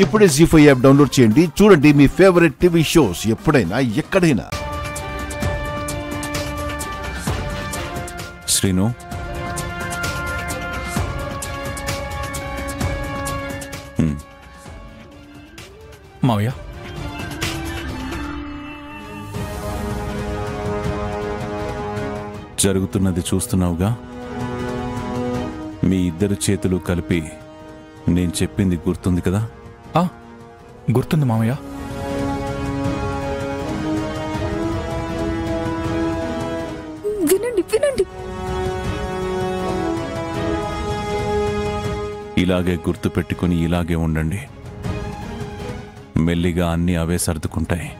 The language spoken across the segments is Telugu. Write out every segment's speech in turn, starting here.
ఇప్పుడే జీ5 యాప్ డౌన్లోడ్ చేయండి. చూడండి మీ ఫేవరెట్ టీవీ షోస్ ఎప్పుడైనా ఎక్కడైనా. శ్రీను, మావయ్య, జరుగుతున్నది చూస్తున్నావుగా. మీ ఇద్దరు చేతులు కలిపి నేను చెప్పింది గుర్తుంది కదా? గుర్తుంది మామయ్య. వినండి వినండి. ఇలాగే గుర్తు పెట్టుకుని ఇలాగే ఉండండి. మెల్లిగా అన్నీ అవే సర్దుకుంటాయి.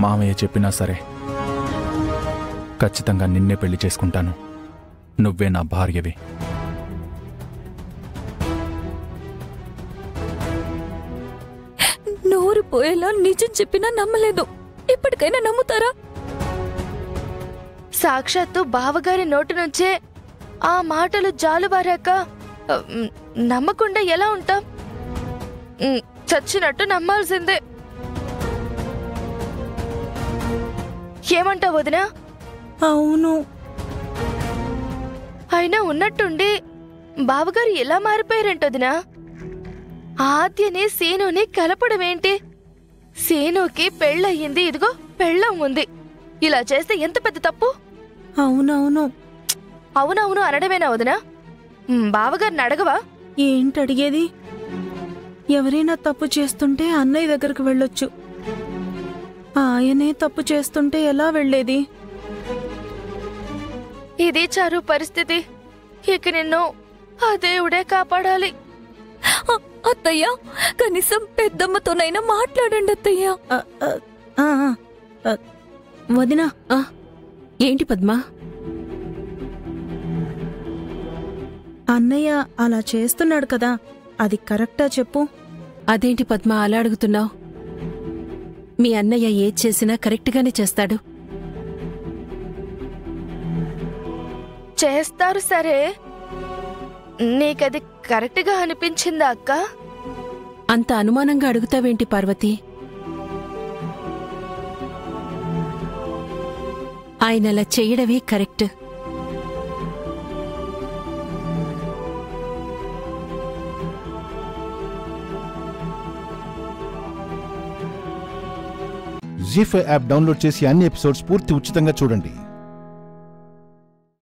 మామయ్య చెప్పినా సరే ఖచ్చితంగా నిన్నే పెళ్లి చేసుకుంటాను. నువ్వే నా భార్యవి. నోరు పోయేలా నిజం చెప్పినా నమ్మలేదు. ఇప్పటికైనా నమ్ముతారా? సాక్షాత్తు బావగారి నోటి నుంచే ఆ మాటలు జాలువారాక నమ్మకుండా ఎలా ఉంటాం? చచ్చినట్టు నమ్మాల్సిందే. ఏమంటావు వదినా? అవును. అయినా ఉన్నట్టుండి బావగారు ఎలా మారిపోయారంటొదినా? ఆద్యని సీనుని కలపడమేంటి? సీనుకి పెళ్ళయింది, ఇదిగో పెళ్ళం ఉంది. ఇలా చేస్తే ఎంత పెద్ద తప్పు? అవునవును. అవునవును అనడమేనా వదినా? బావగారిని అడగవా? ఏంటడిగేది? ఎవరైనా తప్పు చేస్తుంటే అన్నయ్య దగ్గరకు వెళ్ళొచ్చు. ఆయనే తప్పు చేస్తుంటే ఎలా వెళ్లేది? ఇది చారు పరిస్థితి. ఇక నిన్ను ఆ దేవుడే కాపాడాలి. అత్తయ్య, కనీసం పెద్దమ్మతోనైనా మాట్లాడండి అత్తయ్య. వదినా. ఏంటి పద్మా? అన్నయ్య అలా చేస్తున్నాడు కదా, అది కరెక్టా చెప్పు? అదేంటి పద్మా అలా అడుగుతున్నావు? మీ అన్నయ్య ఏది చేసినా కరెక్ట్గానే చేస్తాడు. చేస్తారు సరే, నీకది కరెక్ట్గా అనిపించిందా అక్క? అంత అనుమానంగా అడుగుతావేంటి పార్వతి? ఆయన అలా చెయ్యడమే కరెక్ట్. జీ5 యాప్ డౌన్లోడ్ చేసి అన్ని ఎపిసోడ్స్ పూర్తి ఉచితంగా చూడండి.